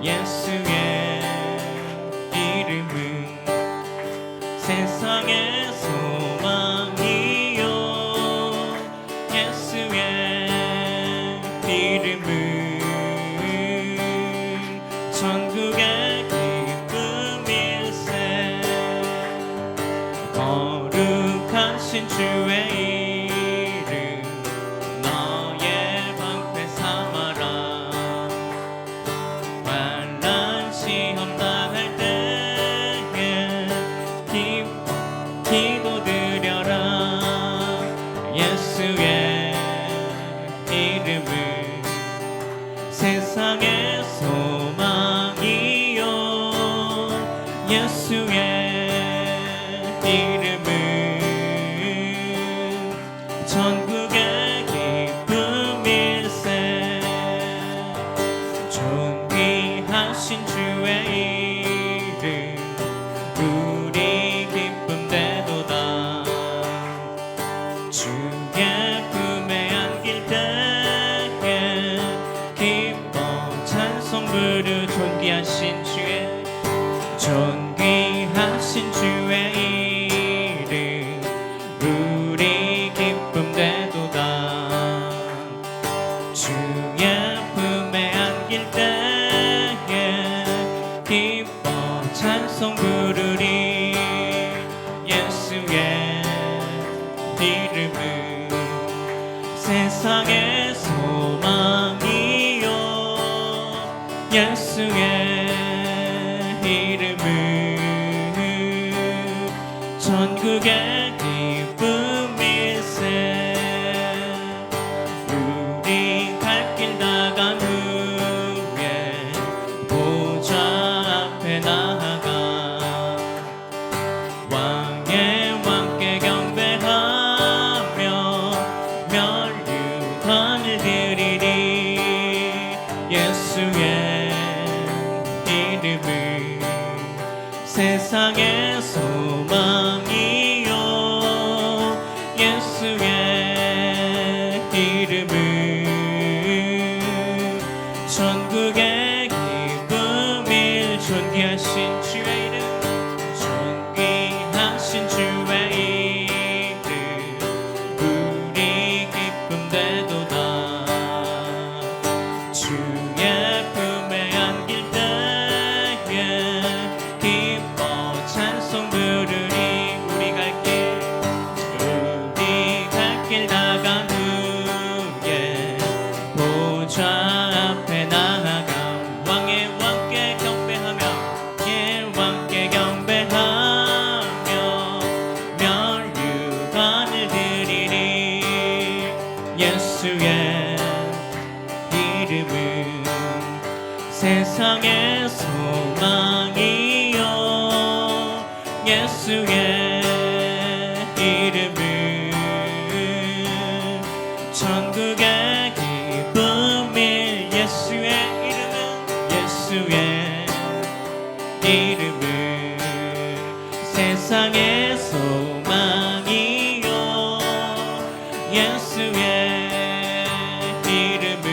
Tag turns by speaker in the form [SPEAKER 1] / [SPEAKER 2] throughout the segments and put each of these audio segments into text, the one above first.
[SPEAKER 1] 예수의 이름은 세상의 소망이요. 예수의 이름은 천국의 기쁨일세. 거룩하신 주의 이름 너의 방패 삼아라. 환난 시험 당할 때에 기도드려라. 예수의 이름은 세상의 소망이요. 예수의 이름은 천국의 기쁨일세. 존귀하신 주의 이름 우리 기쁨 되도다. 주의 품에 안길 때에 기뻐 찬송 부르. 존귀하신 주의 이름 우리 기쁨 되도다. 주의 품에 안길 때에 기뻐 찬송 부르리. 예수의 이름은 세상의 소망이요. 예수의 이름은 천국의 기쁨일세. 우리 갈 길 나간 후에 보좌 앞에 나아가 왕의 왕께 경배하며 면류관을 드리리. 예수의 이름은 세상의 소망이요. 예수의 이름은 천국의 기쁨일. 존귀하신 주의 이름 존귀하신 주의 이름 우리 기쁨 되도다. 주의 품에 안길 때에 기뻐 찬송 부르리. 우리 갈 길 나간 후에 보좌 앞에 나아가 왕의 왕께 경배하며 왕께 경배하며 면류관을 드리리. 예수의 이름은 세상의 소망이요. 예수의 이름은 천국의 기쁨일. 예수의 이름은 세상의 소망이요. 예수의 이름은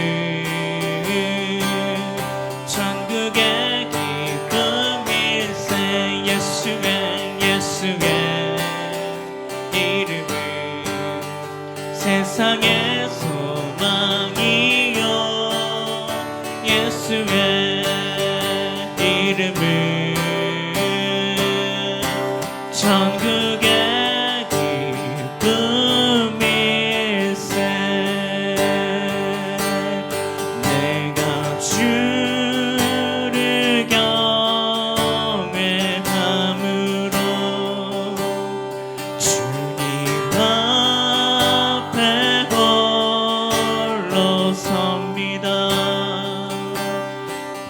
[SPEAKER 1] 천국의 기쁨일세. 예수의 이름은 세상의 소망이요. 예수의 이름은 천국의 기쁨일세. 내가 주를 경외함으로 주님 앞에 홀로 섭니다.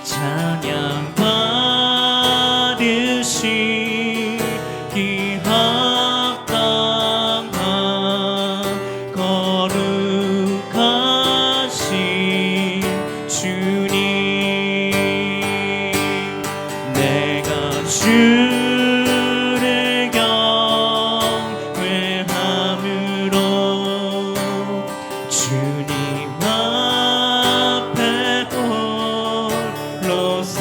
[SPEAKER 1] 찬양 받으시기 합당한 거룩하신 주님. 내가 주를 경외함으로 주님 앞에 홀로 서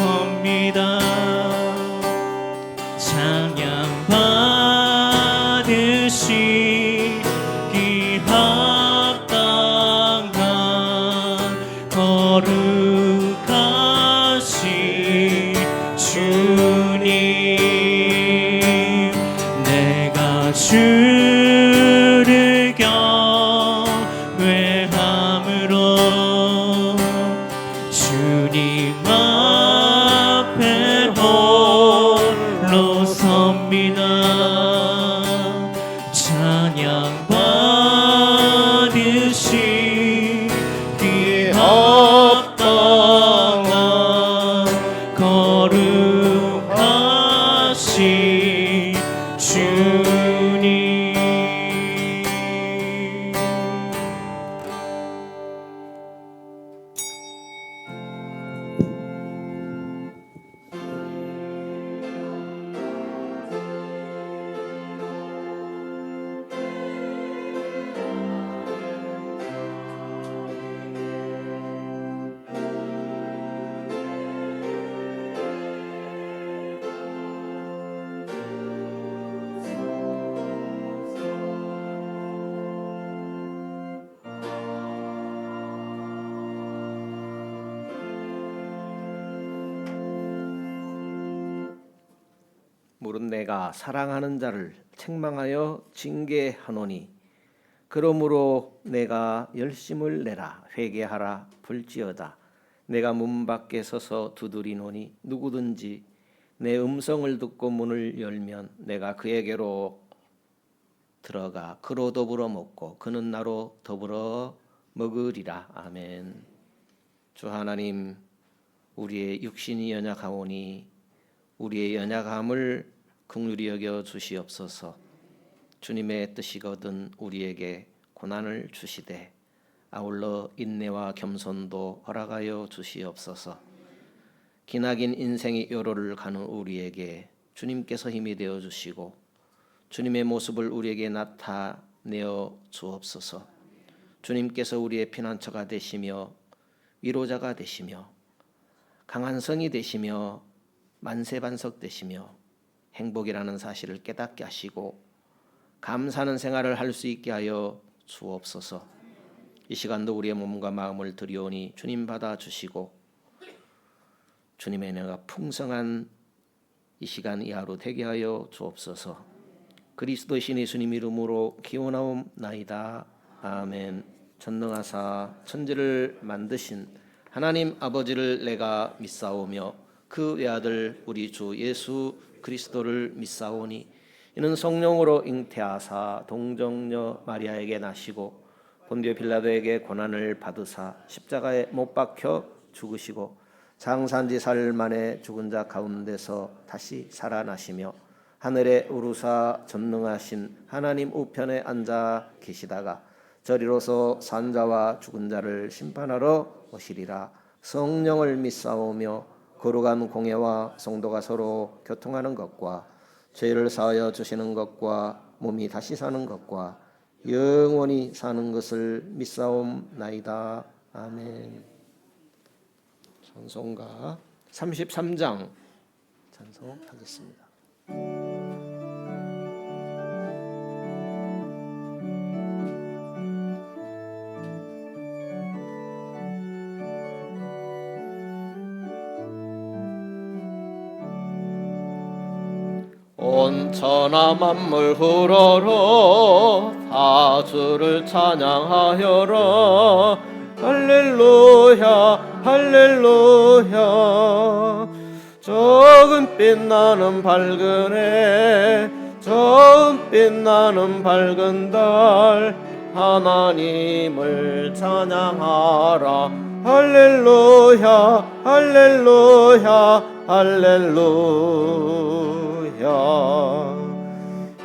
[SPEAKER 2] 무릇 내가 사랑하는 자를 책망하여 징계하노니 그러므로 내가 열심을 내라 회개하라 볼지어다. 내가 문 밖에 서서 두드리노니 누구든지 내 음성을 듣고 문을 열면 내가 그에게로 들어가 그로 더불어 먹고 그는 나로 더불어 먹으리라. 아멘. 주 하나님, 우리의 육신이 연약하오니 우리의 연약함을 긍휼히 여겨 주시옵소서. 주님의 뜻이거든 우리에게 고난을 주시되 아울러 인내와 겸손도 허락하여 주시옵소서. 기나긴 인생의 요로를 가는 우리에게 주님께서 힘이 되어 주시고 주님의 모습을 우리에게 나타내어 주옵소서. 주님께서 우리의 피난처가 되시며 위로자가 되시며 강한 성이 되시며 만세반석 되시며 행복이라는 사실을 깨닫게 하시고 감사하는 생활을 할 수 있게 하여 주옵소서. 이 시간도 우리의 몸과 마음을 드리오니 주님 받아주시고 주님의 은혜가 풍성한 이 시간 이 하루 되게 하여 주옵소서. 그리스도 신 예수님 이름으로 기원하옵나이다. 아멘. 전능하사 천지를 만드신 하나님 아버지를 내가 믿사오며 그 외아들 우리 주 예수 그리스도를 믿사오니 이는 성령으로 잉태하사 동정녀 마리아에게 나시고 본디오 빌라도에게 고난을 받으사 십자가에 못 박혀 죽으시고 장사한지 사흘 만에 죽은 자 가운데서 다시 살아나시며 하늘에 오르사 전능하신 하나님 우편에 앉아 계시다가 저리로서 산자와 죽은 자를 심판하러 오시리라. 성령을 믿사오며 거룩한 공예와 성도가 서로 교통하는 것과 죄를 사하여 주시는 것과 몸이 다시 사는 것과 영원히 사는 것을 믿사옵나이다. 아멘. 찬송가 33장 찬송하겠습니다. 온 천하 만물 후러러 다 주를 찬양하여라. 할렐루야 할렐루야. 적은 빛나는 밝은 해 적은 빛나는 밝은 달 하나님을 찬양하라. 할렐루야 할렐루야 할렐루야.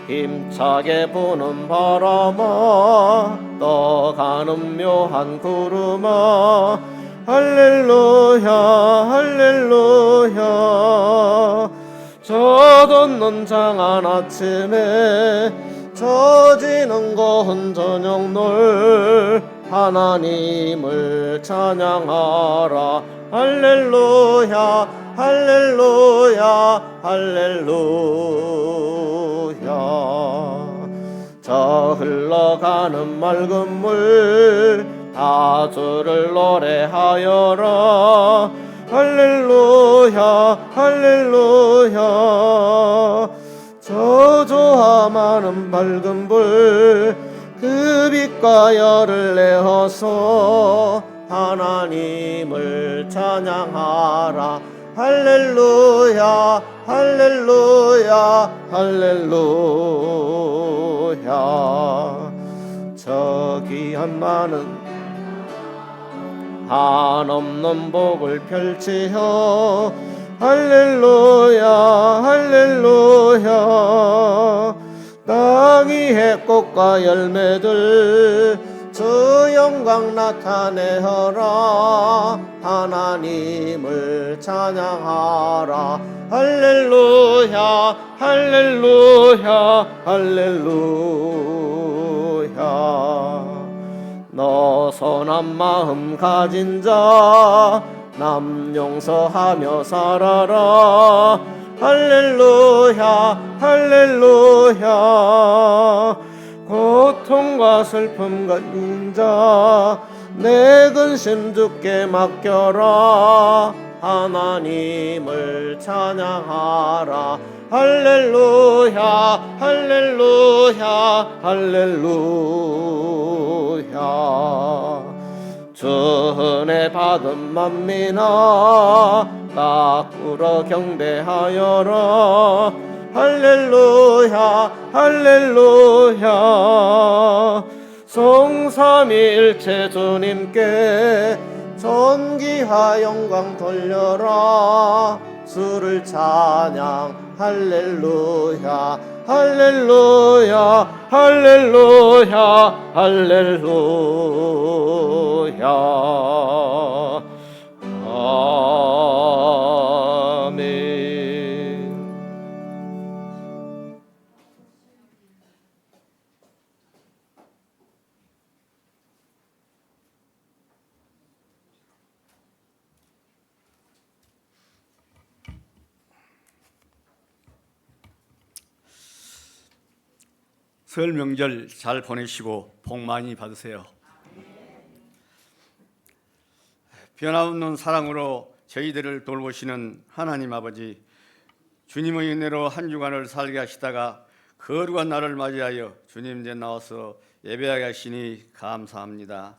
[SPEAKER 2] 힘차게 부는 바람아 떠가는 묘한 구름아 할렐루야 할렐루야. 젖없는 장한 아침에 젖이는 고운 저녁놀 하나님을 찬양하라. 할렐루야 할렐루야 할렐루야. 저 흘러가는 맑은 물 다 주를 노래하여라. 할렐루야 할렐루야. 저 조화 많은 밝은 불 그 빛과 열을 내어서 하나님을 찬양하라. 할렐루야 할렐루야 할렐루야. 저 귀한 많은 한없는 복을 펼치어 할렐루야 할렐루야. 땅 위에 꽃과 열매들 저 영광 나타내어라. 하나님을 찬양하라. 할렐루야 할렐루야 할렐루야. 너 선한 마음 가진 자 남 용서하며 살아라. 할렐루야 할렐루야. 고통과 슬픔 가진 자 내 근심 주께 맡겨라. 하나님을 찬양하라. 할렐루야 할렐루야 할렐루야 주 은혜 받은 만민아 딱 경배하여라 할렐루야 할렐루야 성삼위일체 주님께 전기하 영광 돌려라 주를 찬양 할렐루야 할렐루야 할렐루야 할렐루야 아멘.
[SPEAKER 3] 설 명절 잘 보내시고 복 많이 받으세요. 변함없는 사랑으로 저희들을 돌보시는 하나님 아버지, 주님의 은혜로 한 주간을 살게 하시다가 거룩한 날을 맞이하여 주님 전 나와서 예배하게 하시니 감사합니다.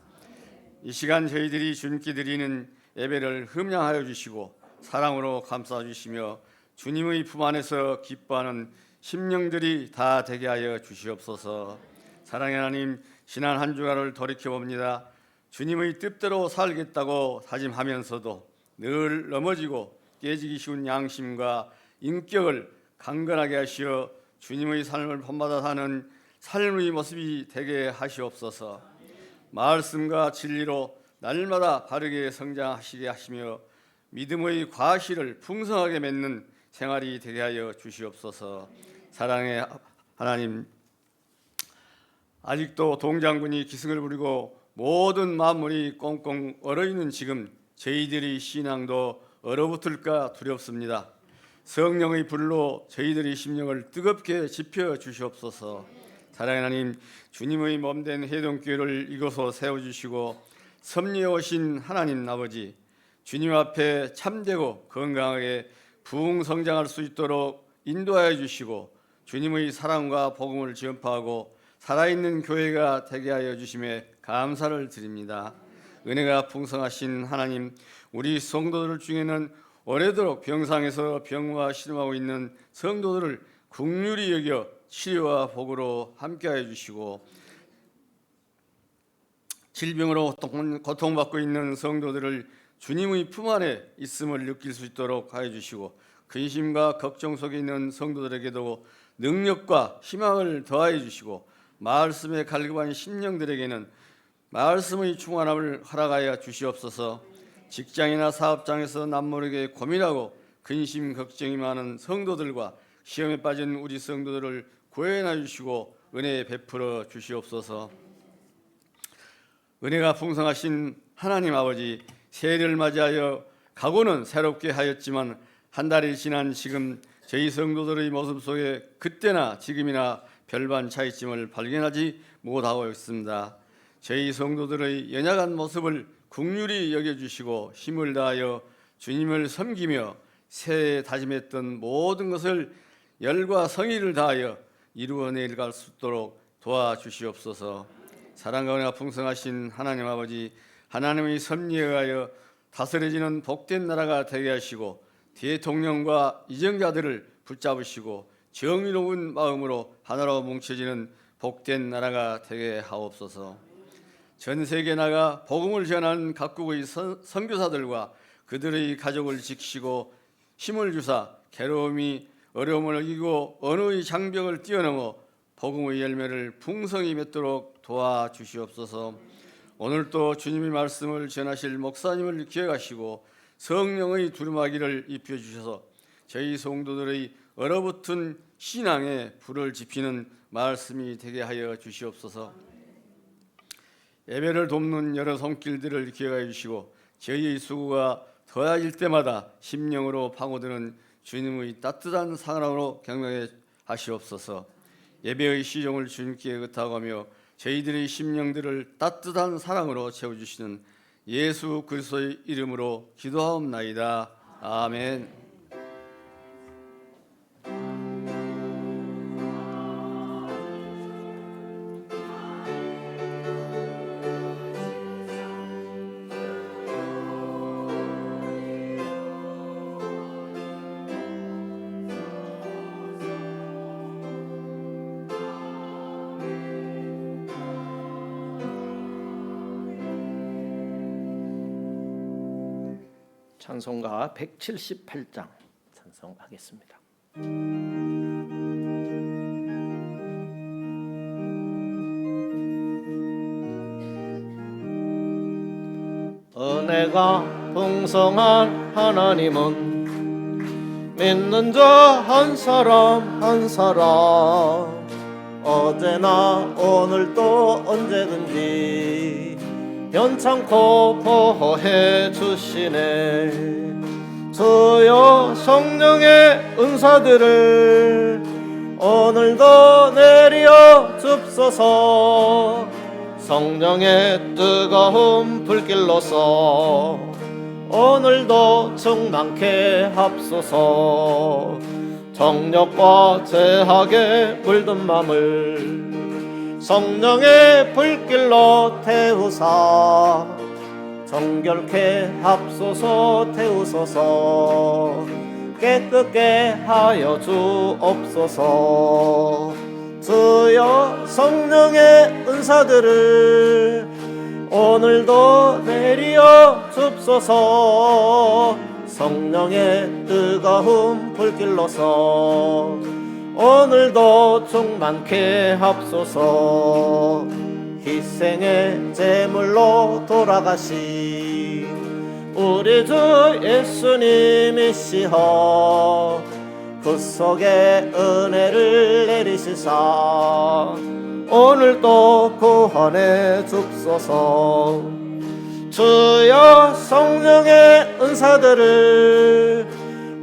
[SPEAKER 3] 이 시간 저희들이 주님께 드리는 예배를 흠양하여 주시고 사랑으로 감싸 주시며 주님의 품 안에서 기뻐하는 심령들이 다 되게 하여 주시옵소서. 사랑의 하나님, 지난 한 주간을 돌이켜봅니다. 주님의 뜻대로 살겠다고 다짐하면서도 늘 넘어지고 깨지기 쉬운 양심과 인격을 강건하게 하시어 주님의 삶을 본받아 사는 삶의 모습이 되게 하시옵소서. 말씀과 진리로 날마다 바르게 성장하시게 하시며 믿음의 과실을 풍성하게 맺는 생활이 되게 하여 주시옵소서. 사랑의 하나님, 아직도 동장군이 기승을 부리고 모든 만물이 꽁꽁 얼어있는 지금 저희들의 신앙도 얼어붙을까 두렵습니다. 성령의 불로 저희들의 심령을 뜨겁게 지펴 주시옵소서. 사랑의 하나님, 주님의 몸된 해동교회를 이곳으로 세워주시고 섭리해 오신 하나님 아버지, 주님 앞에 참되고 건강하게 부흥성장할 수 있도록 인도하여 주시고 주님의 사랑과 복음을 전파하고 살아있는 교회가 되게 하여 주심에 감사를 드립니다. 은혜가 풍성하신 하나님, 우리 성도들 중에는 오래도록 병상에서 병과 신음하고 있는 성도들을 긍휼히 여겨 치료와 복으로 함께하여 주시고 질병으로 고통받고 있는 성도들을 주님의 품 안에 있음을 느낄 수 있도록 하여 주시고 근심과 걱정 속에 있는 성도들에게도 능력과 희망을 더하여 주시고 말씀에 갈급한 심령들에게는 말씀의 충만함을 허락하여 주시옵소서. 직장이나 사업장에서 남모르게 고민하고 근심 걱정이 많은 성도들과 시험에 빠진 우리 성도들을 구원하여 주시고 은혜 베풀어 주시옵소서. 은혜가 풍성하신 하나님 아버지, 새해를 맞이하여 각오는 새롭게 하였지만 한 달이 지난 지금 저희 성도들의 모습 속에 그때나 지금이나 별반 차이점을 발견하지 못하고 있습니다. 저희 성도들의 연약한 모습을 긍휼히 여겨주시고 힘을 다하여 주님을 섬기며 새해 다짐했던 모든 것을 열과 성의를 다하여 이루어내갈 수 있도록 도와주시옵소서. 사랑과 은혜가 풍성하신 하나님 아버지, 하나님의 섭리에 의하여 다스려지는 복된 나라가 되게 하시고 대통령과 이정자들을 붙잡으시고 정의로운 마음으로 하나로 뭉쳐지는 복된 나라가 되게 하옵소서. 전 세계 나가 복음을 전하는 각국의 선교사들과 그들의 가족을 지키시고 힘을 주사 괴로움이 어려움을 이기고 언어의 장벽을 뛰어넘어 복음의 열매를 풍성히 맺도록 도와주시옵소서. 오늘도 주님의 말씀을 전하실 목사님을 기억하시고 성령의 두루마기를 입혀주셔서 저희 성도들의 얼어붙은 신앙에 불을 지피는 말씀이 되게 하여 주시옵소서. 예배를 돕는 여러 손길들을 기억하여 주시고 저희의 수고가 더해질 때마다 심령으로 파고드는 주님의 따뜻한 사랑으로 격려해 하시옵소서. 예배의 시종을 주님께 의탁하며 저희들의 심령들을 따뜻한 사랑으로 채워주시는 예수 그리스도의 이름으로 기도하옵나이다. 아멘.
[SPEAKER 2] 찬송가 178장 찬송하겠습니다. 은혜가 풍성한 하나님은 믿는 자 한 사람 한 사람 어제나 오늘도 언제든지 변창코 보호해 주시네. 주여 성령의 은사들을 오늘도 내려 줍소서. 성령의 뜨거운 불길로서 오늘도 충만케 합소서. 정욕과 죄악에 물든 맘을 성령의 불길로 태우사 정결케 합소서. 태우소서. 깨끗게 하여 주옵소서. 주여 성령의 은사들을 오늘도 내려 줍소서. 성령의 뜨거운 불길로서 오늘도 충만케 합소서. 희생의 제물로 돌아가신 우리 주 예수님이시여 그 속에 은혜를 내리시사 오늘도 구원해 줍소서. 주여 성령의 은사들을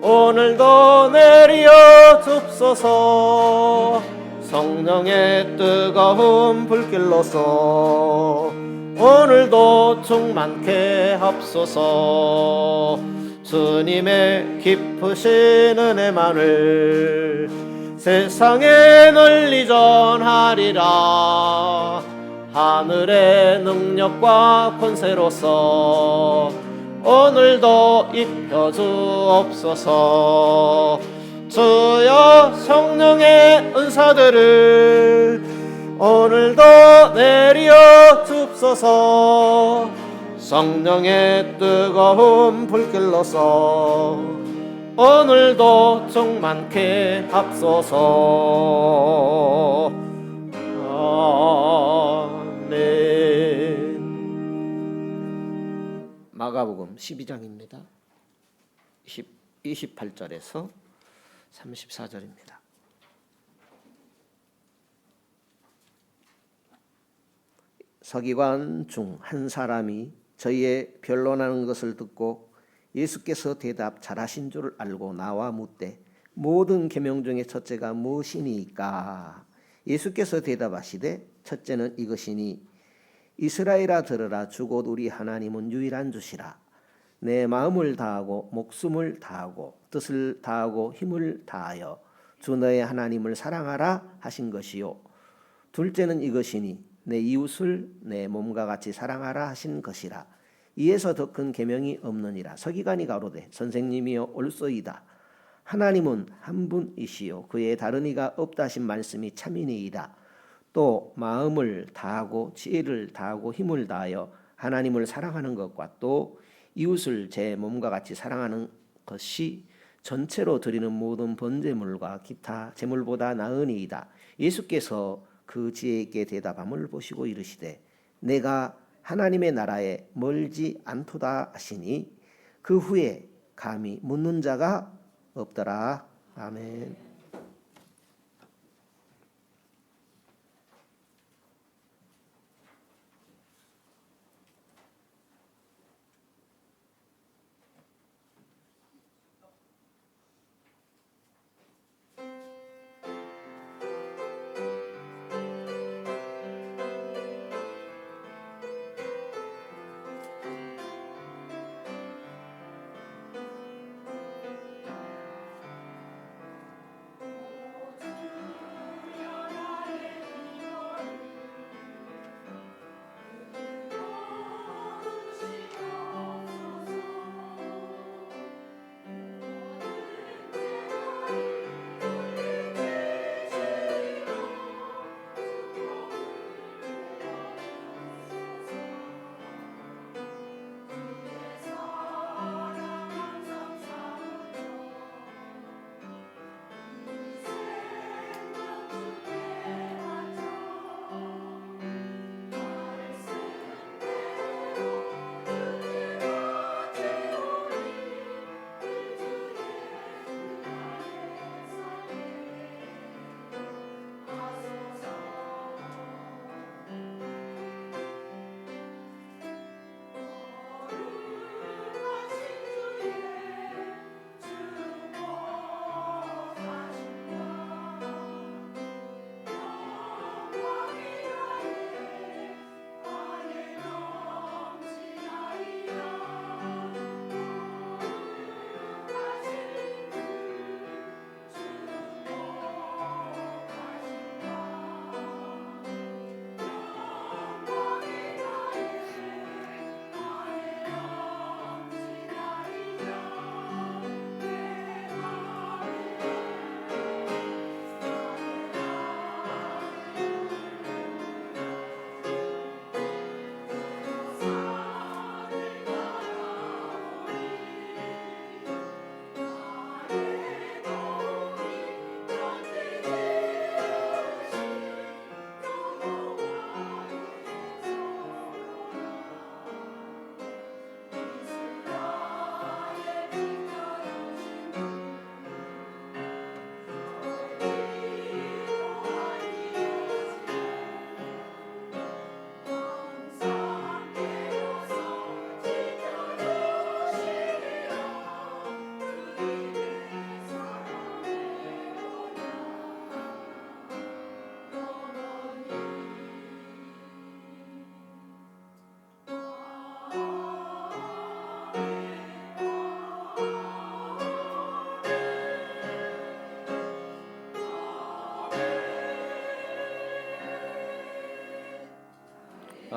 [SPEAKER 2] 오늘도 내려 줍소서. 성령의 뜨거운 불길로서 오늘도 충만케 합소서. 주님의 깊으신 은혜만을 세상에 널리 전하리라. 하늘의 능력과 권세로서 오늘도 입혀주옵소서. 주여 성령의 은사들을 오늘도 내려 줍소서. 성령의 뜨거운 불길로서 오늘도 충만케 합소서. 아멘. 마가복음 12장입니다. 28절에서 34절입니다. 서기관 중 한 사람이 저희의 변론하는 것을 듣고 예수께서 대답 잘하신 줄 알고 나와 묻되 모든 계명 중에 첫째가 무엇이니까? 예수께서 대답하시되 첫째는 이것이니 이스라엘아 들으라. 주 곧 우리 하나님은 유일한 주시라. 내 마음을 다하고 목숨을 다하고 뜻을 다하고 힘을 다하여 주 너의 하나님을 사랑하라 하신 것이요. 둘째는 이것이니 내 이웃을 내 몸과 같이 사랑하라 하신 것이라. 이에서 더 큰 계명이 없느니라. 서기관이 가로되 선생님이여 옳소이다. 하나님은 한 분이시요 그의 다른 이가 없다 하신 말씀이 참이니이다. 또 마음을 다하고 지혜를 다하고 힘을 다하여 하나님을 사랑하는 것과 또 이웃을 제 몸과 같이 사랑하는 것이 전체로 드리는 모든 번제물과 기타 제물보다 나으니이다. 예수께서 그 지혜있게 대답함을 보시고 이르시되 내가 하나님의 나라에 멀지 않도다 하시니 그 후에 감히 묻는 자가 없더라. 아멘.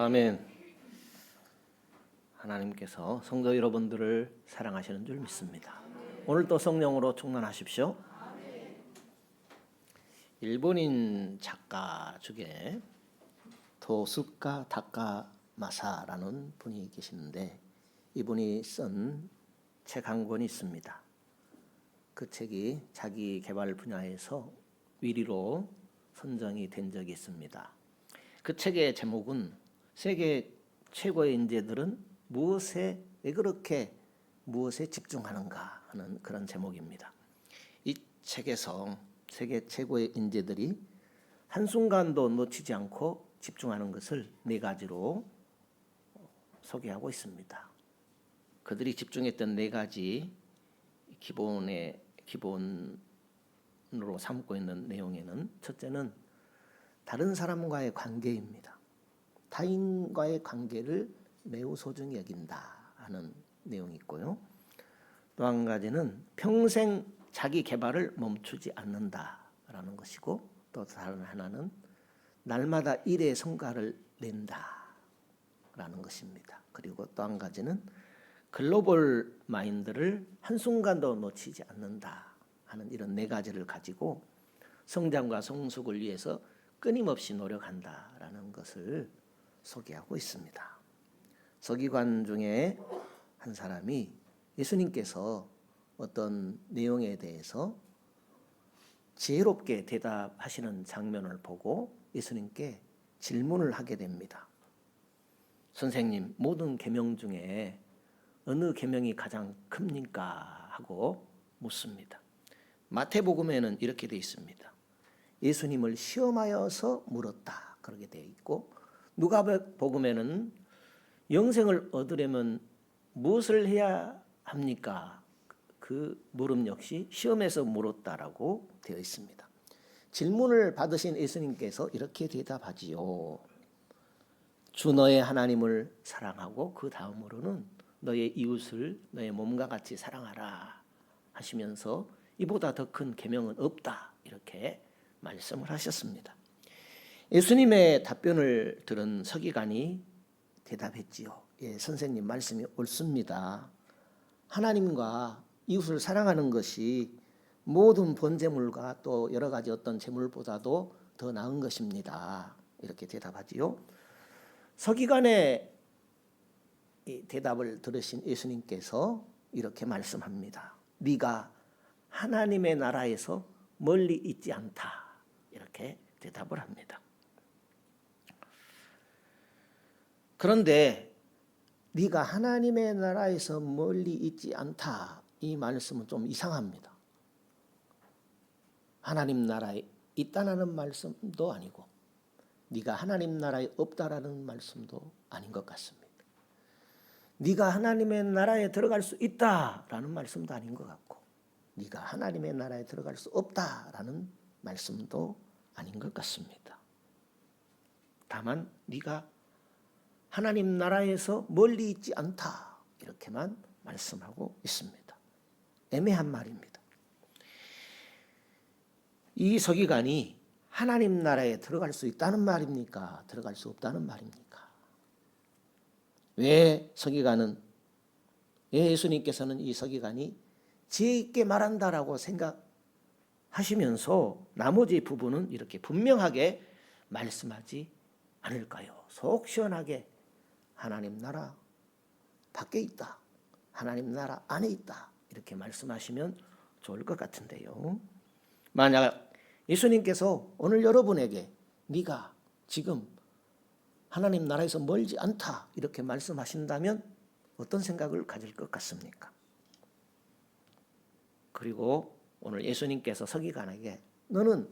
[SPEAKER 2] 아멘. 하나님께서 성도 여러분들을 사랑하시는 줄 믿습니다. 오늘 또 성령으로 충만하십시오. 일본인 작가 중에 도스카 타카마사라는 분이 계시는데 이분이 쓴 책 한 권이 있습니다. 그 책이 자기 개발 분야에서 위리로 선정이 된 적이 있습니다. 그 책의 제목은 세계 최고의 인재들은 왜 그렇게 무엇에 집중하는가 하는 그런 제목입니다. 이 책에서 세계 최고의 인재들이 한순간도 놓치지 않고 집중하는 것을 4가지로 소개하고 있습니다. 그들이 집중했던 4가지 기본으로 삼고 있는 내용에는 첫째는 다른 사람과의 관계입니다. 타인과의 관계를 매우 소중히 여긴다 하는 내용이 있고요. 또 한 가지는 평생 자기 개발을 멈추지 않는다라는 것이고, 또 다른 하나는 날마다 일의 성과를 낸다라는 것입니다. 그리고 또 한 가지는 글로벌 마인드를 한순간도 놓치지 않는다 하는 이런 4가지를 가지고 성장과 성숙을 위해서 끊임없이 노력한다라는 것을 소개하고 있습니다. 서기관 중에 한 사람이 예수님께서 어떤 내용에 대해서 지혜롭게 대답하시는 장면을 보고 예수님께 질문을 하게 됩니다. 선생님, 모든 계명 중에 어느 계명이 가장 큽니까? 하고 묻습니다. 마태복음에는 이렇게 되어 있습니다. 예수님을 시험하여서 물었다. 그렇게 되어 있고, 누가복음에는 영생을 얻으려면 무엇을 해야 합니까? 그 물음 역시 시험에서 물었다라고 되어 있습니다. 질문을 받으신 예수님께서 이렇게 대답하지요. 주 너의 하나님을 사랑하고 그 다음으로는 너의 이웃을 너의 몸과 같이 사랑하라 하시면서 이보다 더 큰 계명은 없다 이렇게 말씀을 하셨습니다. 예수님의 답변을 들은 서기관이 대답했지요. 예, 선생님 말씀이 옳습니다. 하나님과 이웃을 사랑하는 것이 모든 번제물과 또 여러 가지 어떤 제물보다도 더 나은 것입니다. 이렇게 대답하지요. 서기관의 이 대답을 들으신 예수님께서 이렇게 말씀합니다. 네가 하나님의 나라에서 멀리 있지 않다. 이렇게 대답을 합니다. 그런데 네가 하나님의 나라에서 멀리 있지 않다. 이 말씀은 좀 이상합니다. 하나님 나라에 있다라는 말씀도 아니고 네가 하나님 나라에 없다라는 말씀도 아닌 것 같습니다. 네가 하나님의 나라에 들어갈 수 있다라는 말씀도 아닌 것 같고 네가 하나님의 나라에 들어갈 수 없다라는 말씀도 아닌 것 같습니다. 다만 네가 하나님 나라에서 멀리 있지 않다 이렇게만 말씀하고 있습니다. 애매한 말입니다. 이 서기관이 하나님 나라에 들어갈 수 있다는 말입니까? 들어갈 수 없다는 말입니까? 왜 예수님께서는 이 서기관이 지혜 있게 말한다라고 생각하시면서 나머지 부분은 이렇게 분명하게 말씀하지 않을까요? 속 시원하게 하나님 나라 밖에 있다. 하나님 나라 안에 있다. 이렇게 말씀하시면 좋을 것 같은데요. 만약 예수님께서 오늘 여러분에게 네가 지금 하나님 나라에서 멀지 않다 이렇게 말씀하신다면 어떤 생각을 가질 것 같습니까? 그리고 오늘 예수님께서 서기관에게 너는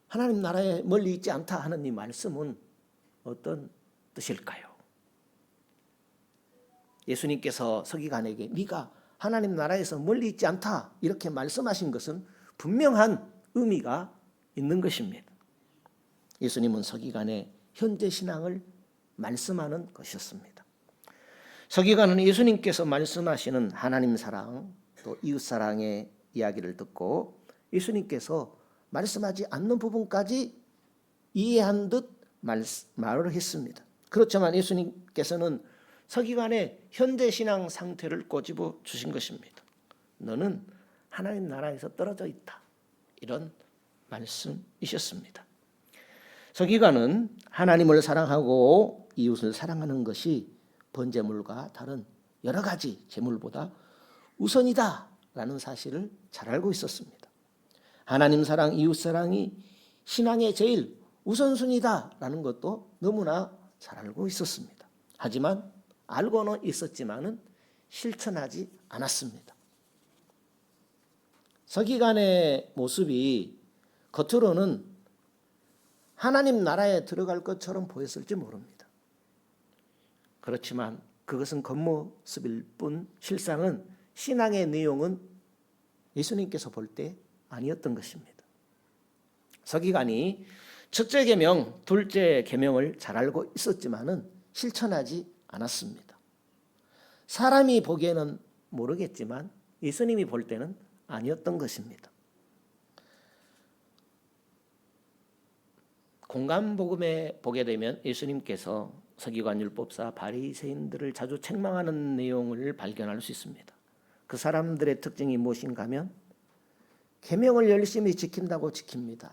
[SPEAKER 2] 하나님 나라에 멀리 있지 않다 하는 이 말씀은 어떤 뜻일까요? 예수님께서 서기관에게 네가 하나님 나라에서 멀리 있지 않다 이렇게 말씀하신 것은 분명한 의미가 있는 것입니다. 예수님은 서기관의 현재 신앙을 말씀하는 것이었습니다. 서기관은 예수님께서 말씀하시는 하나님 사랑 또 이웃 사랑의 이야기를 듣고 예수님께서 말씀하지 않는 부분까지 이해한 듯 말을 했습니다. 그렇지만 예수님께서는 서기관의 현대 신앙 상태를 꼬집어 주신 것입니다. 너는 하나님 나라에서 떨어져 있다. 이런 말씀이셨습니다. 서기관은 하나님을 사랑하고 이웃을 사랑하는 것이 번제물과 다른 여러 가지 제물보다 우선이다라는 사실을 잘 알고 있었습니다. 하나님 사랑, 이웃 사랑이 신앙의 제일 우선순위다라는 것도 너무나 잘 알고 있었습니다. 하지만 알고는 있었지만은 실천하지 않았습니다. 서기관의 모습이 겉으로는 하나님 나라에 들어갈 것처럼 보였을지 모릅니다. 그렇지만 그것은 겉모습일 뿐 실상은 신앙의 내용은 예수님께서 볼 때 아니었던 것입니다. 서기관이 첫째 계명, 둘째 계명을 잘 알고 있었지만은 실천하지 않았습니다. 사람이 보기에는 모르겠지만 예수님이 볼 때는 아니었던 것입니다. 공감복음에 보게 되면 예수님께서 서기관 율법사 바리새인들을 자주 책망하는 내용을 발견할 수 있습니다. 그 사람들의 특징이 무엇인가 하면 계명을 열심히 지킨다고 지킵니다.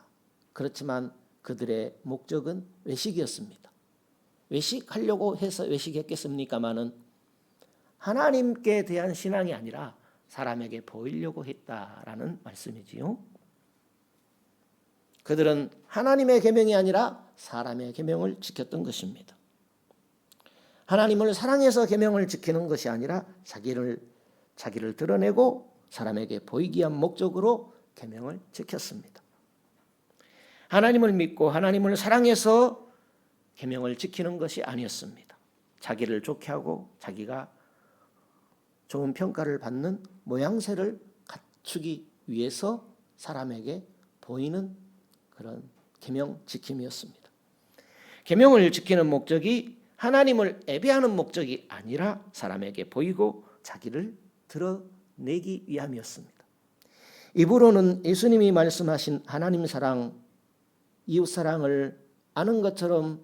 [SPEAKER 2] 그렇지만 그들의 목적은 외식이었습니다. 외식하려고 해서 외식했겠습니까마는 하나님께 대한 신앙이 아니라 사람에게 보이려고 했다라는 말씀이지요. 그들은 하나님의 계명이 아니라 사람의 계명을 지켰던 것입니다. 하나님을 사랑해서 계명을 지키는 것이 아니라 자기를 드러내고 사람에게 보이기 위한 목적으로 계명을 지켰습니다. 하나님을 믿고 하나님을 사랑해서 계명을 지키는 것이 아니었습니다. 자기를 좋게 하고 자기가 좋은 평가를 받는 모양새를 갖추기 위해서 사람에게 보이는 그런 계명 지킴이었습니다. 계명을 지키는 목적이 하나님을 예배하는 목적이 아니라 사람에게 보이고 자기를 드러내기 위함이었습니다. 입으로는 예수님이 말씀하신 하나님 사랑, 이웃 사랑을 아는 것처럼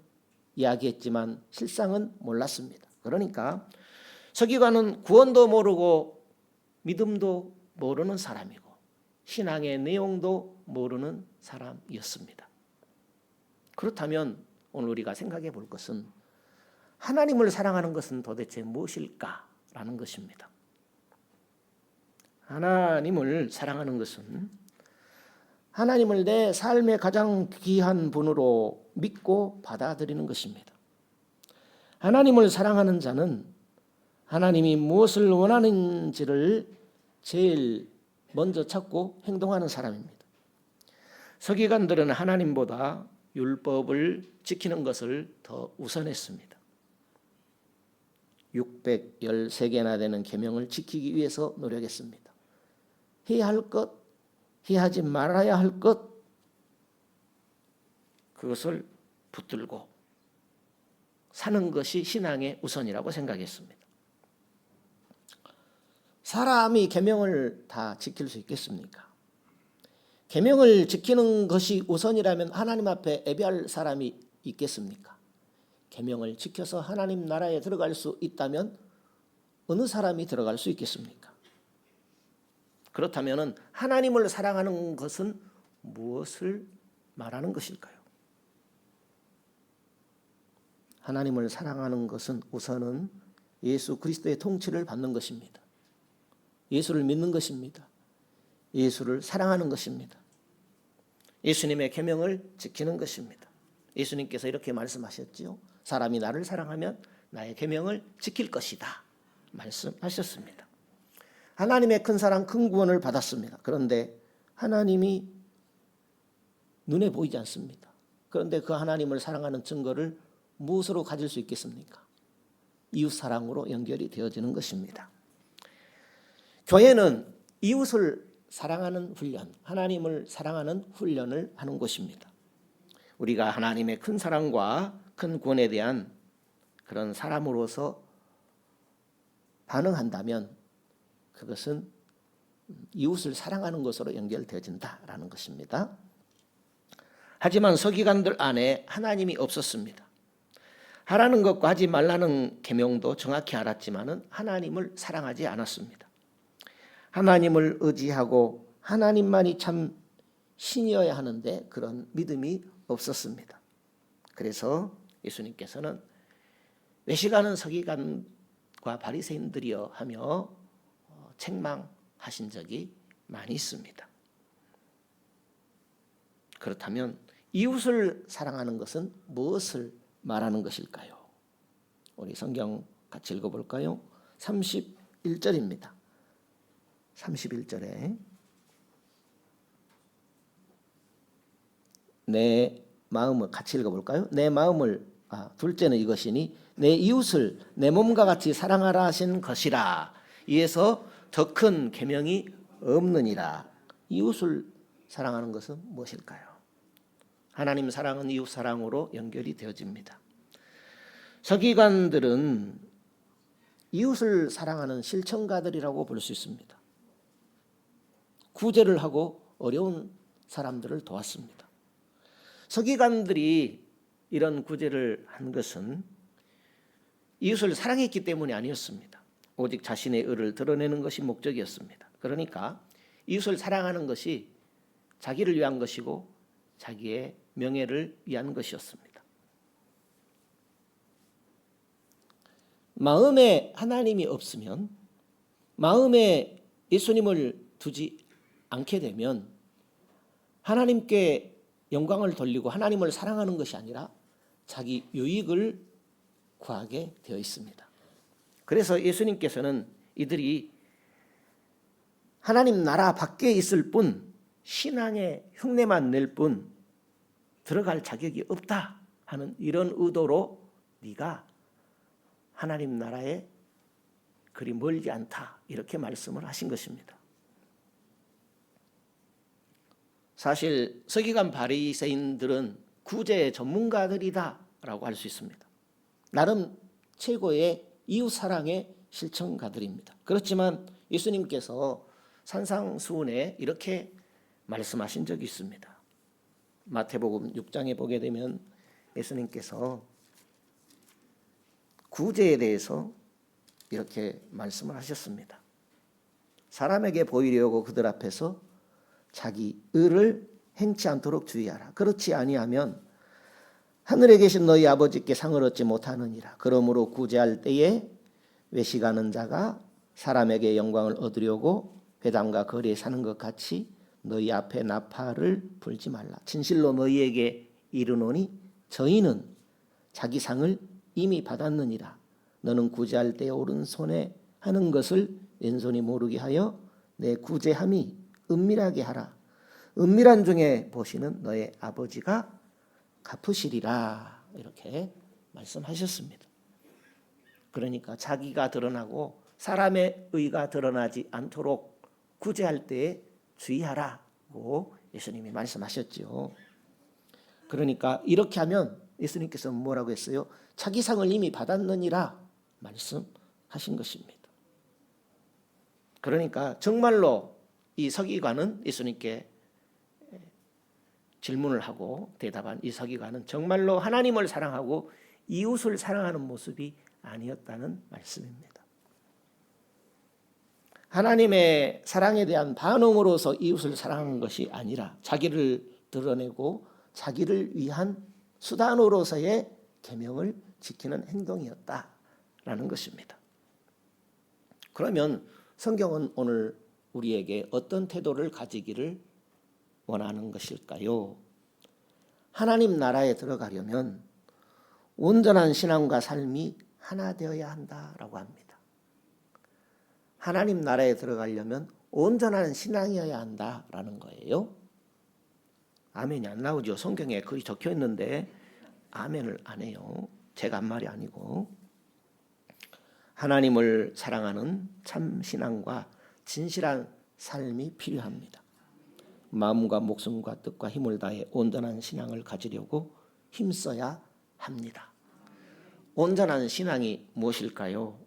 [SPEAKER 2] 이야기했지만 실상은 몰랐습니다. 그러니까 서기관은 구원도 모르고 믿음도 모르는 사람이고 신앙의 내용도 모르는 사람이었습니다. 그렇다면 오늘 우리가 생각해 볼 것은 하나님을 사랑하는 것은 도대체 무엇일까라는 것입니다. 하나님을 사랑하는 것은 하나님을 내 삶의 가장 귀한 분으로 믿고 받아들이는 것입니다. 하나님을 사랑하는 자는 하나님이 무엇을 원하는지를 제일 먼저 찾고 행동하는 사람입니다. 서기관들은 하나님보다 율법을 지키는 것을 더 우선했습니다. 613개나 되는 계명을 지키기 위해서 노력했습니다. 해야 할 것, 해야하지 말아야 할 것, 그것을 붙들고 사는 것이 신앙의 우선이라고 생각했습니다. 사람이 계명을 다 지킬 수 있겠습니까? 계명을 지키는 것이 우선이라면 하나님 앞에 예배할 사람이 있겠습니까? 계명을 지켜서 하나님 나라에 들어갈 수 있다면 어느 사람이 들어갈 수 있겠습니까? 그렇다면 하나님을 사랑하는 것은 무엇을 말하는 것일까요? 하나님을 사랑하는 것은 우선은 예수 그리스도의 통치를 받는 것입니다. 예수를 믿는 것입니다. 예수를 사랑하는 것입니다. 예수님의 계명을 지키는 것입니다. 예수님께서 이렇게 말씀하셨지요. 사람이 나를 사랑하면 나의 계명을 지킬 것이다 말씀하셨습니다. 하나님의 큰 사랑, 큰 구원을 받았습니다. 그런데 하나님이 눈에 보이지 않습니다. 그런데 그 하나님을 사랑하는 증거를 무엇으로 가질 수 있겠습니까? 이웃 사랑으로 연결이 되어지는 것입니다. 교회는 이웃을 사랑하는 훈련, 하나님을 사랑하는 훈련을 하는 곳입니다. 우리가 하나님의 큰 사랑과 큰 구원에 대한 그런 사람으로서 반응한다면 그것은 이웃을 사랑하는 것으로 연결되어진다라는 것입니다. 하지만 서기관들 안에 하나님이 없었습니다. 하라는 것과 하지 말라는 계명도 정확히 알았지만은 하나님을 사랑하지 않았습니다. 하나님을 의지하고 하나님만이 참 신이어야 하는데 그런 믿음이 없었습니다. 그래서 예수님께서는 외식하는 서기관과 바리새인들이여 하며 책망하신 적이 많이 있습니다. 그렇다면 이웃을 사랑하는 것은 무엇을 말하는 것일까요? 우리 성경 같이 읽어볼까요? 31절입니다. 31절에 내 마음을 같이 읽어볼까요? 내 마음을 둘째는 이것이니 내 이웃을 내 몸과 같이 사랑하라 하신 것이라. 이에서 더 큰 계명이 없느니라. 이웃을 사랑하는 것은 무엇일까요? 하나님 사랑은 이웃 사랑으로 연결이 되어집니다. 서기관들은 이웃을 사랑하는 실천가들이라고 볼 수 있습니다. 구제를 하고 어려운 사람들을 도왔습니다. 서기관들이 이런 구제를 한 것은 이웃을 사랑했기 때문이 아니었습니다. 오직 자신의 의를 드러내는 것이 목적이었습니다. 그러니까 이웃을 사랑하는 것이 자기를 위한 것이고 자기의 명예를 위한 것이었습니다. 마음에 하나님이 없으면, 마음에 예수님을 두지 않게 되면 하나님께 영광을 돌리고 하나님을 사랑하는 것이 아니라 자기 유익을 구하게 되어 있습니다. 그래서 예수님께서는 이들이 하나님 나라 밖에 있을 뿐 신앙의 흉내만 낼 뿐 들어갈 자격이 없다 하는 이런 의도로 네가 하나님 나라에 그리 멀지 않다 이렇게 말씀을 하신 것입니다. 사실 서기관 바리새인들은 구제의 전문가들이다라고 할 수 있습니다. 나름 최고의 이웃사랑의 실천가들입니다. 그렇지만 예수님께서 산상수훈에 이렇게 말씀하신 적이 있습니다. 마태복음 6장에 보게 되면 예수님께서 구제에 대해서 이렇게 말씀을 하셨습니다. 사람에게 보이려고 그들 앞에서 자기 의를 행치 않도록 주의하라. 그렇지 아니하면 하늘에 계신 너희 아버지께 상을 얻지 못하느니라. 그러므로 구제할 때에 외식하는 자가 사람에게 영광을 얻으려고 회당과 거리에 사는 것 같이 너희 앞에 나팔을 불지 말라. 진실로 너희에게 이르노니 저희는 자기 상을 이미 받았느니라. 너는 구제할 때에 오른손에 하는 것을 왼손이 모르게 하여 내 구제함이 은밀하게 하라. 은밀한 중에 보시는 너의 아버지가 갚으시리라. 이렇게 말씀하셨습니다. 그러니까 자기가 드러나고 사람의 의가 드러나지 않도록 구제할 때에 주의하라고 예수님이 말씀하셨죠. 그러니까 이렇게 하면 예수님께서 뭐라고 했어요? 자기 상을 이미 받았느니라 말씀하신 것입니다. 그러니까 정말로 이 서기관은 예수님께 질문을 하고 대답한 이 서기관은 정말로 하나님을 사랑하고 이웃을 사랑하는 모습이 아니었다는 말씀입니다. 하나님의 사랑에 대한 반응으로서 이웃을 사랑하는 것이 아니라 자기를 드러내고 자기를 위한 수단으로서의 계명을 지키는 행동이었다라는 것입니다. 그러면 성경은 오늘 우리에게 어떤 태도를 가지기를 원하는 것일까요? 하나님 나라에 들어가려면 온전한 신앙과 삶이 하나 되어야 한다라고 합니다. 하나님 나라에 들어가려면 온전한 신앙이어야 한다라는 거예요. 아멘이 안 나오죠. 성경에 그리 적혀 있는데 아멘을 안 해요. 제가 한 말이 아니고. 하나님을 사랑하는 참 신앙과 진실한 삶이 필요합니다. 마음과 목숨과 뜻과 힘을 다해 온전한 신앙을 가지려고 힘써야 합니다. 온전한 신앙이 무엇일까요?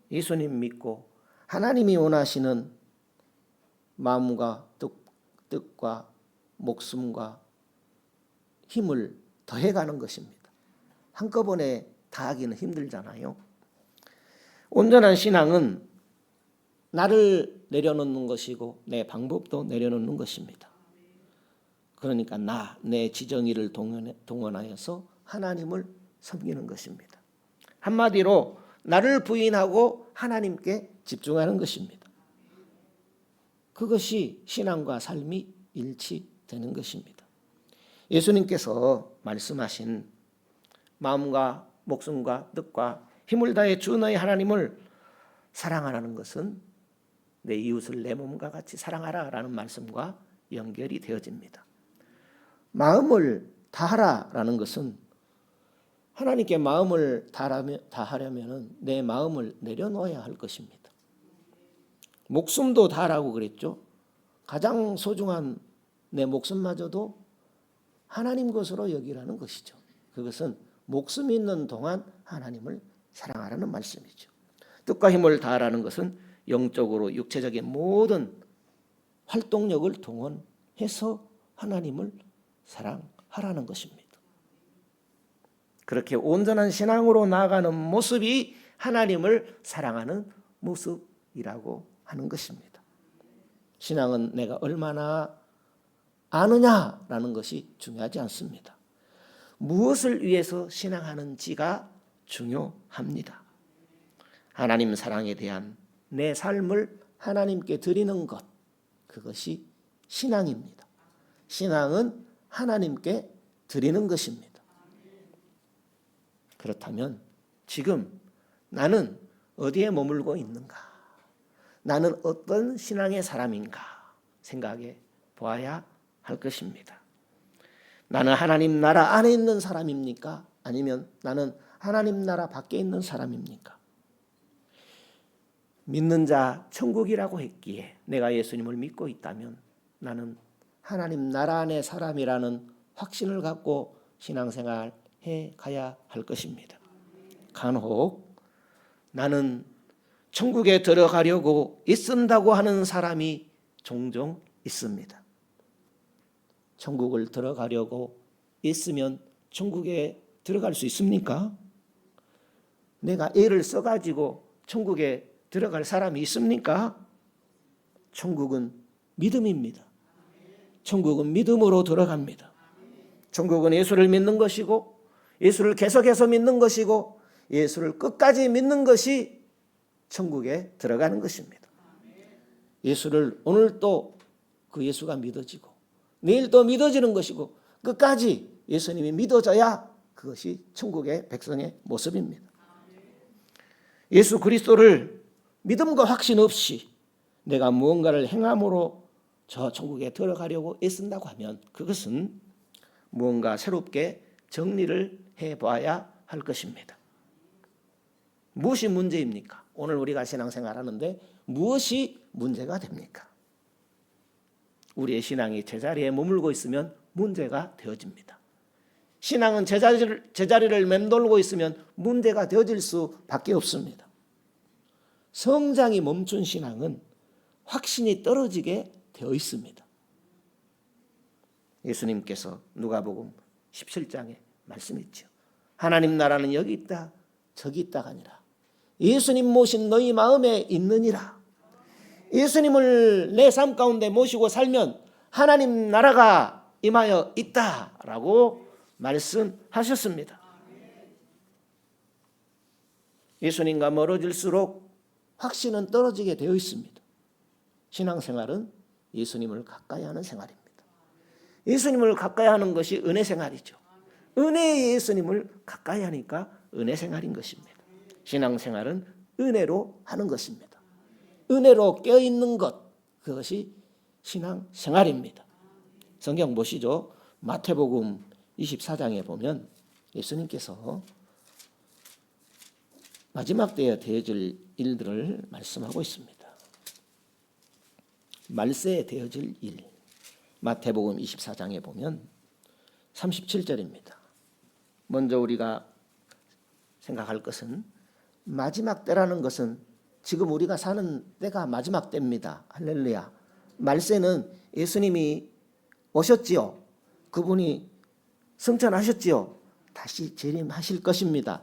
[SPEAKER 2] 예수님 믿고 하나님이 원하시는 마음과 뜻과 목숨과 힘을 더해가는 것입니다. 한꺼번에 다 하기는 힘들잖아요. 온전한 신앙은 나를 내려놓는 것이고 내 방법도 내려놓는 것입니다. 그러니까 내 지정의를 동원하여서 하나님을 섬기는 것입니다. 한마디로 나를 부인하고 하나님께 집중하는 것입니다. 그것이 신앙과 삶이 일치되는 것입니다. 예수님께서 말씀하신 마음과 목숨과 뜻과 힘을 다해 주 너희 하나님을 사랑하라는 것은 내 이웃을 내 몸과 같이 사랑하라라는 말씀과 연결이 되어집니다. 마음을 다하라라는 것은 하나님께 마음을 다하려면 내 마음을 내려놓아야 할 것입니다. 목숨도 다하라고 그랬죠. 가장 소중한 내 목숨마저도 하나님 것으로 여기라는 것이죠. 그것은 목숨이 있는 동안 하나님을 사랑하라는 말씀이죠. 뜻과 힘을 다하라는 것은 영적으로 육체적인 모든 활동력을 동원해서 하나님을 사랑하라는 것입니다. 그렇게 온전한 신앙으로 나아가는 모습이 하나님을 사랑하는 모습이라고 하는 것입니다. 신앙은 내가 얼마나 아느냐라는 것이 중요하지 않습니다. 무엇을 위해서 신앙하는지가 중요합니다. 하나님 사랑에 대한 내 삶을 하나님께 드리는 것, 그것이 신앙입니다. 신앙은 하나님께 드리는 것입니다. 그렇다면 지금 나는 어디에 머물고 있는가? 나는 어떤 신앙의 사람인가? 생각해 보아야 할 것입니다. 나는 하나님 나라 안에 있는 사람입니까? 아니면 나는 하나님 나라 밖에 있는 사람입니까? 믿는 자 천국이라고 했기에 내가 예수님을 믿고 있다면 나는 하나님 나라 안의 사람이라는 확신을 갖고 신앙생활 해 가야 할 것입니다. 간혹 나는 천국에 들어가려고 애쓴다고 하는 사람이 종종 있습니다. 천국을 들어가려고 애쓰면 천국에 들어갈 수 있습니까? 내가 애를 써가지고 천국에 들어갈 사람이 있습니까? 천국은 믿음입니다. 천국은 믿음으로 들어갑니다. 천국은 예수를 믿는 것이고 예수를 계속해서 믿는 것이고 예수를 끝까지 믿는 것이 천국에 들어가는 것입니다. 예수를 오늘 또 그 예수가 믿어지고 내일 또 믿어지는 것이고 끝까지 예수님이 믿어져야 그것이 천국의 백성의 모습입니다. 예수 그리스도를 믿음과 확신 없이 내가 무언가를 행함으로 저 천국에 들어가려고 애쓴다고 하면 그것은 무언가 새롭게 정리를 해봐야 할 것입니다. 무엇이 문제입니까? 오늘 우리가 신앙생활하는데 무엇이 문제가 됩니까? 우리의 신앙이 제자리에 머물고 있으면 문제가 되어집니다. 신앙은 제자리를 맴돌고 있으면 문제가 되어질 수밖에 없습니다. 성장이 멈춘 신앙은 확신이 떨어지게 되어 있습니다. 예수님께서 누가복음 17장에 말씀했죠. 하나님 나라는 여기 있다 저기 있다가 아니라 예수님 모신 너희 마음에 있느니라. 예수님을 내 삶 가운데 모시고 살면 하나님 나라가 임하여 있다라고 말씀하셨습니다. 예수님과 멀어질수록 확신은 떨어지게 되어 있습니다. 신앙생활은 예수님을 가까이 하는 생활입니다. 예수님을 가까이 하는 것이 은혜 생활이죠. 은혜의 예수님을 가까이 하니까 은혜 생활인 것입니다. 신앙생활은 은혜로 하는 것입니다. 은혜로 껴있는 것, 그것이 신앙생활입니다. 성경 보시죠. 마태복음 24장에 보면 예수님께서 마지막 때에 되어질 일들을 말씀하고 있습니다. 말세에 되어질 일, 마태복음 24장에 보면 37절입니다. 먼저 우리가 생각할 것은 마지막 때라는 것은 지금 우리가 사는 때가 마지막 때입니다. 할렐루야. 말세는 예수님이 오셨지요. 그분이 승천하셨지요. 다시 재림하실 것입니다.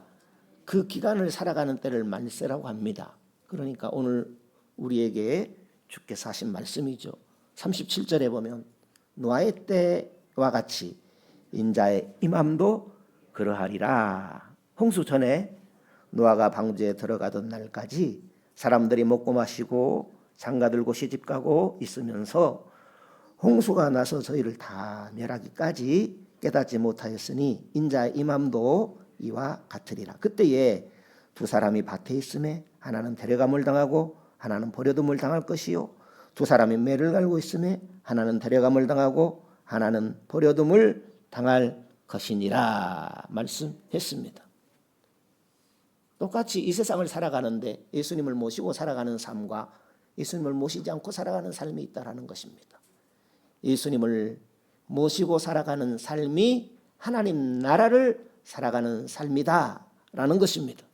[SPEAKER 2] 그 기간을 살아가는 때를 만세라고 합니다. 그러니까 오늘 우리에게 주께서 하신 말씀이죠. 37절에 보면 노아의 때와 같이 인자의 임함도 그러하리라. 홍수 전에 노아가 방주에 들어가던 날까지 사람들이 먹고 마시고 장가들고 시집가고 있으면서 홍수가 나서 저희를 다 멸하기까지 깨닫지 못하였으니 인자의 임함도 이와 같으리라. 그때에 두 사람이 밭에 있음에 하나는 데려감을 당하고 하나는 버려둠을 당할 것이요 두 사람이 매를 갈고 있음에 하나는 데려감을 당하고 하나는 버려둠을 당할 것이니라 말씀했습니다. 똑같이 이 세상을 살아가는데 예수님을 모시고 살아가는 삶과 예수님을 모시지 않고 살아가는 삶이 있다라는 것입니다. 예수님을 모시고 살아가는 삶이 하나님 나라를 살아가는 삶이다라는 것입니다.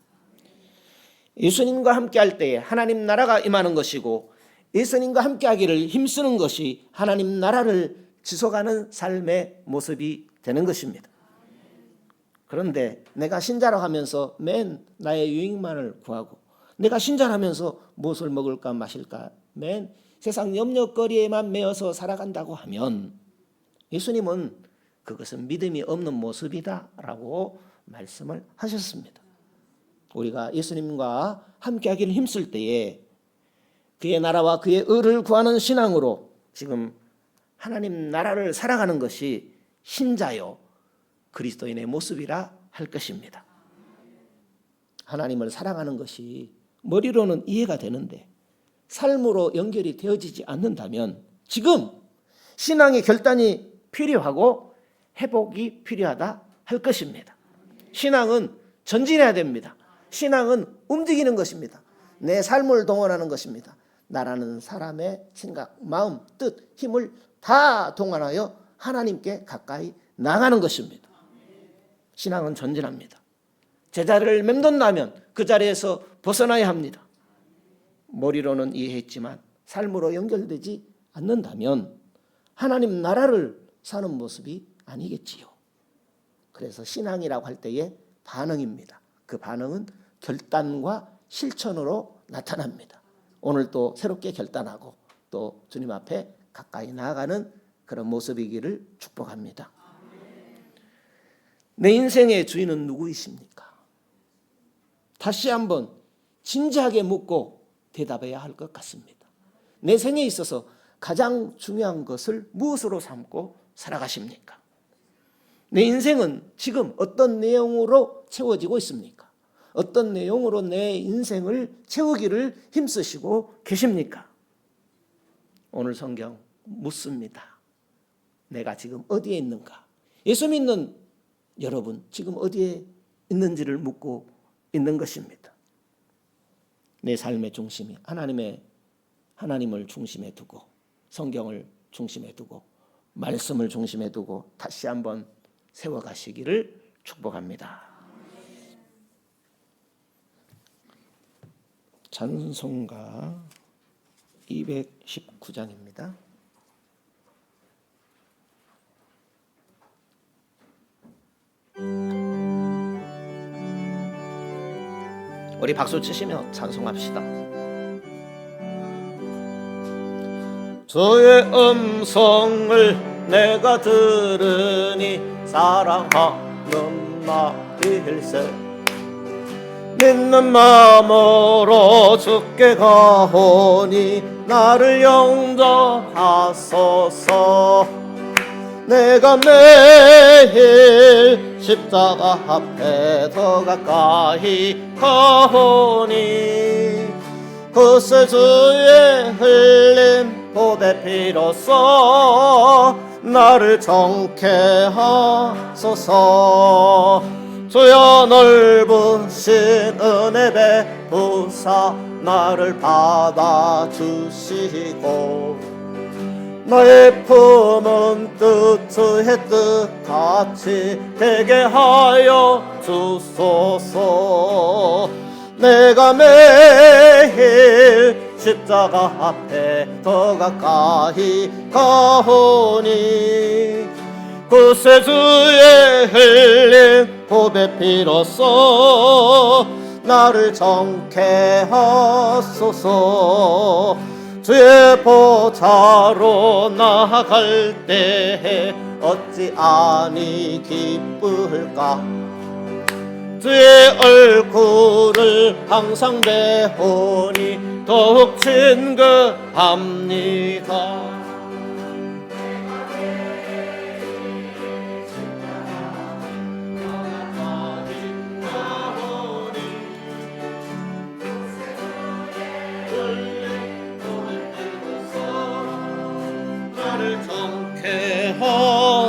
[SPEAKER 2] 예수님과 함께할 때에 하나님 나라가 임하는 것이고 예수님과 함께하기를 힘쓰는 것이 하나님 나라를 지속하는 삶의 모습이 되는 것입니다. 그런데 내가 신자라 하면서 맨 나의 유익만을 구하고 내가 신자라 하면서 무엇을 먹을까 마실까 맨 세상 염려거리에만 매여서 살아간다고 하면 예수님은 그것은 믿음이 없는 모습이다라고 말씀을 하셨습니다. 우리가 예수님과 함께하기를 힘쓸 때에 그의 나라와 그의 의를 구하는 신앙으로 지금 하나님 나라를 살아가는 것이 신자요 그리스도인의 모습이라 할 것입니다. 하나님을 사랑하는 것이 머리로는 이해가 되는데 삶으로 연결이 되어지지 않는다면 지금 신앙의 결단이 필요하고 회복이 필요하다 할 것입니다. 신앙은 전진해야 됩니다. 신앙은 움직이는 것입니다. 내 삶을 동원하는 것입니다. 나라는 사람의 생각, 마음, 뜻, 힘을 다 동원하여 하나님께 가까이 나가는 것입니다. 신앙은 전진합니다. 제자리를 맴돈다면 그 자리에서 벗어나야 합니다. 머리로는 이해했지만 삶으로 연결되지 않는다면 하나님 나라를 사는 모습이 아니겠지요. 그래서 신앙이라고 할 때의 반응입니다. 그 반응은 결단과 실천으로 나타납니다. 오늘 또 새롭게 결단하고 또 주님 앞에 가까이 나아가는 그런 모습이기를 축복합니다. 내 인생의 주인은 누구이십니까? 다시 한번 진지하게 묻고 대답해야 할 것 같습니다. 내 생에 있어서 가장 중요한 것을 무엇으로 삼고 살아가십니까? 내 인생은 지금 어떤 내용으로 채워지고 있습니까? 어떤 내용으로 내 인생을 채우기를 힘쓰시고 계십니까? 오늘 성경 묻습니다. 내가 지금 어디에 있는가? 예수 믿는 여러분 지금 어디에 있는지를 묻고 있는 것입니다. 내 삶의 중심이 하나님을 중심에 두고 성경을 중심에 두고 말씀을 중심에 두고 다시 한번 세워가시기를 축복합니다. 찬송가 219장입니다. 우리 박수 치시며 찬송합시다. 주의 음성을 내가 들으니 사랑하는 나일세 믿는 마음으로 주께 가오니 나를 영접하소서. 내가 매일 십자가 앞에 더 가까이 가오니 그새 주의 흘린 보배 피로써 나를 정케 하소서. 주여 넓으신 은혜 베푸사 나를 받아주시고 나의 품은 뜻 주의 뜻같이 되게 하여 주소서. 내가 매일 십자가 앞에 더 가까이 가오니 그새 주의 흘린 보배 피로써 나를 정케 하소서. 주의 보좌로 나아갈 때에 어찌 아니 기쁠까. 주의 얼굴을 항상 배우니 더욱 친근합니다.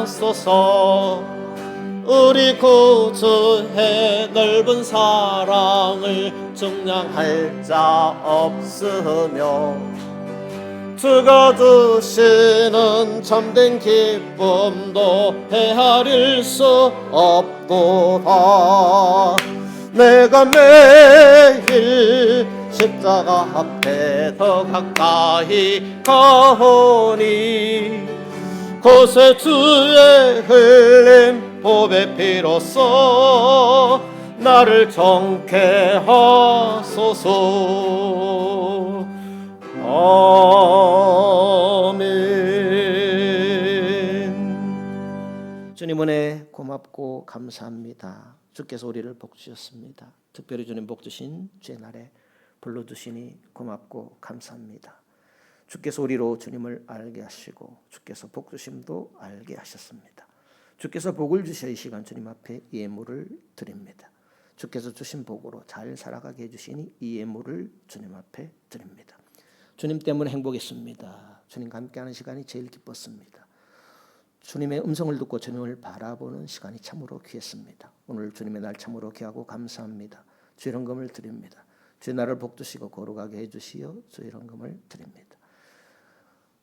[SPEAKER 2] 하소서. 우리 구주의 넓은 사랑을 증량할 자 없으며 주가 주시는 참된 기쁨도 헤아릴 수 없도다. 내가 매일 십자가 앞에 더 가까이 가오니 곳에 주의 흘린 보배 피로써 나를 정케 하소서. 아멘. 주님 은혜 고맙고 감사합니다. 주께서 우리를 복 주셨습니다. 특별히 주님 복 주신 주의 날에 불러주시니 고맙고 감사합니다. 주께서 우리로 주님을 알게 하시고 주께서 복 주심도 알게 하셨습니다. 주께서 복을 주셔 이 시간 주님 앞에 예물을 드립니다. 주께서 주신 복으로 잘 살아가게 해주시니 이 예물을 주님 앞에 드립니다. 주님 때문에 행복했습니다. 주님과 함께하는 시간이 제일 기뻤습니다. 주님의 음성을 듣고 주님을 바라보는 시간이 참으로 귀했습니다. 오늘 주님의 날 참으로 귀하고 감사합니다. 주의 헌금을 드립니다. 주의 날을 복 주시고 거룩하게 해주시어 주의 헌금을 드립니다.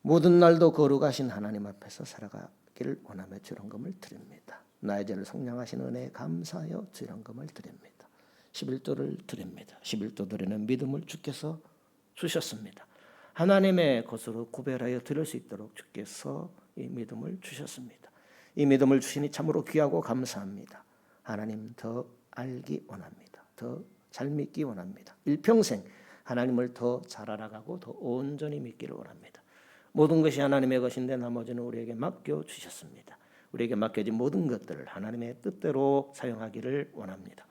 [SPEAKER 2] 모든 날도 거룩하신 하나님 앞에서 살아가기를 원하며 주의 헌금을 드립니다. 나의 죄를 속량하신 은혜에 감사하여 주의 헌금을 드립니다. 11조를 드립니다. 11조 드리는 믿음을 주께서 주셨습니다. 하나님의 것으로 구별하여 드릴 수 있도록 주께서 이 믿음을 주셨습니다. 이 믿음을 주시니 참으로 귀하고 감사합니다. 하나님 더 알기 원합니다. 더 잘 믿기 원합니다. 일평생 하나님을 더 잘 알아가고 더 온전히 믿기를 원합니다. 모든 것이 하나님의 것인데 나머지는 우리에게 맡겨주셨습니다. 우리에게 맡겨진 모든 것들을 하나님의 뜻대로 사용하기를 원합니다.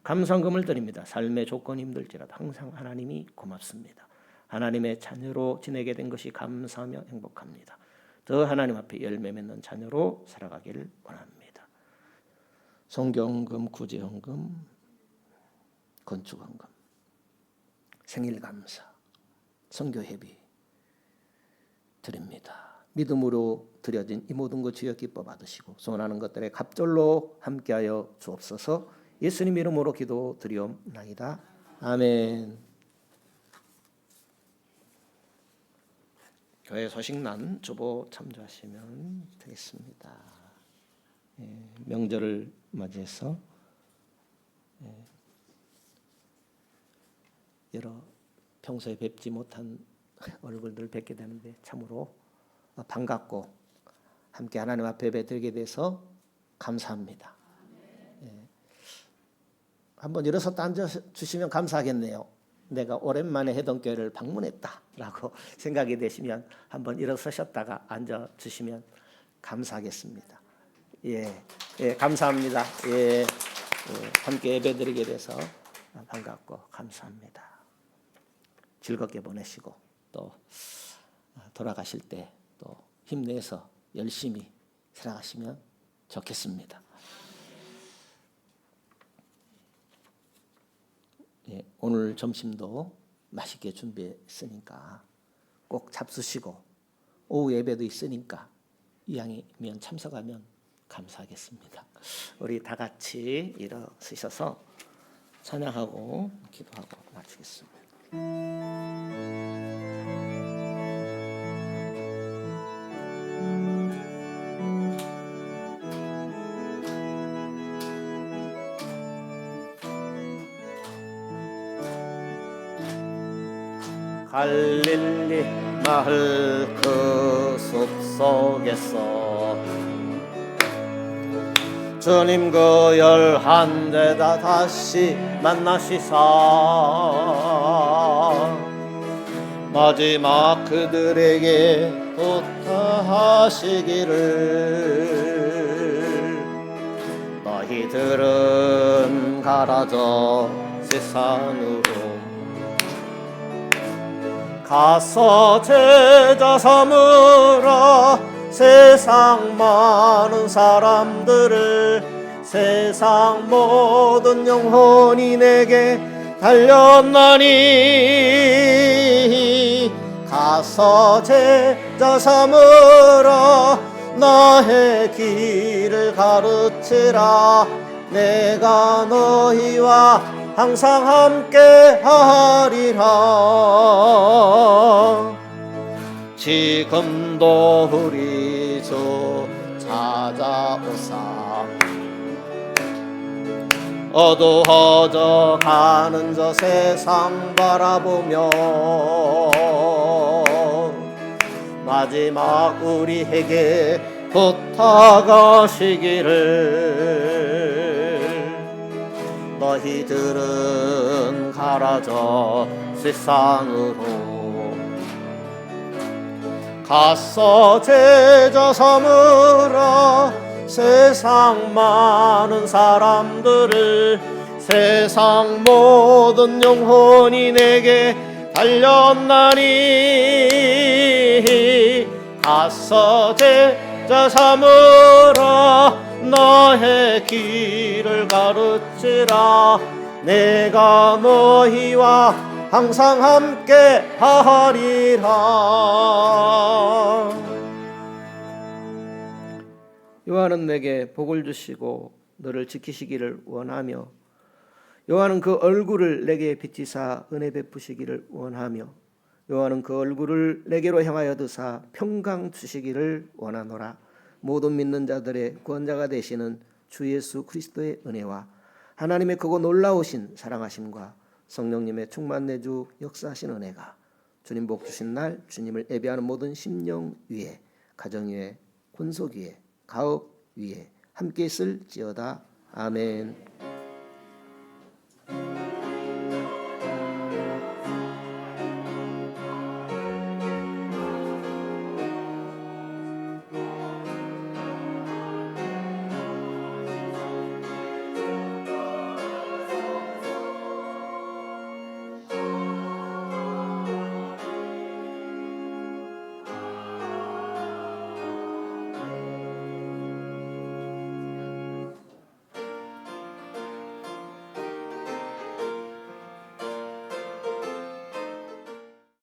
[SPEAKER 2] 감사금을 드립니다. 삶의 조건이 힘들지라도 항상 하나님이 고맙습니다. 하나님의 자녀로 지내게 된 것이 감사하며 행복합니다. 더 하나님 앞에 열매 맺는 자녀로 살아가기를 원합니다. 성경헌금, 구제헌금, 건축헌금, 생일감사, 선교회비 드립니다. 믿음으로 드려진 이 모든 것 주여 기뻐 받으시고 소원하는 것들에 갑절로 함께하여 주옵소서. 예수님 이름으로 기도드리옵나이다. 아멘. 교회 소식난 주보 참조하시면 되겠습니다. 명절을 맞이해서 여러 평소에 뵙지 못한 얼굴들을 뵙게 되는데 참으로 반갑고 함께 하나님 앞에 뵙게 돼서 감사합니다. 한번 일어섰다 앉아주시면 감사하겠네요. 내가 오랜만에 해동 교회를 방문했다라고 생각이 되시면 한번 일어서셨다가 앉아주시면 감사하겠습니다. 감사합니다. 함께 예배드리게 돼서 반갑고 감사합니다. 즐겁게 보내시고 또 돌아가실 때 또 힘내서 열심히 살아가시면 좋겠습니다. 오늘 점심도 맛있게 준비했으니까 꼭 잡수시고 오후 예배도 있으니까 이왕이면 참석하면 감사하겠습니다. 우리 다 같이 일어서셔서 찬양하고 기도하고 마치겠습니다. 갈릴리 마을 그 숲속에서 주님 그 11제자 다시 만나시사 마지막 그들에게 부탁하시기를 너희들은 가라져 세상으로 가서 제자 삼으라 세상 많은 사람들을 세상 모든 영혼이 내게 달렸나니 가서 제자 삼으라 나의 길을 가르치라 내가 너희와 항상 함께 하리라 지금도 우리 주 찾아오사 어두워져 가는 저 세상 바라보며 마지막 우리에게 부탁하시기를 너희들은 가라져 세상으로 가서 제자 삼으라 세상 많은 사람들을 세상 모든 영혼이 내게 달렸나니 가서 제자 삼으라 너의 길을 가르치라 내가 너희와 항상 함께 하리라. 요한은 내게 복을 주시고 너를 지키시기를 원하며 요한은 그 얼굴을 내게 비치사 은혜 베푸시기를 원하며 요한은 그 얼굴을 내게로 향하여 드사 평강 주시기를 원하노라. 모든 믿는 자들의 구원자가 되시는 주 예수 그리스도의 은혜와 하나님의 크고 놀라우신 사랑하심과 성령님의 충만 내주 역사하신 은혜가 주님 복 주신 날 주님을 예배하는 모든 심령 위에 가정 위에 권속 위에 가업 위에 함께 있을지어다. 아멘.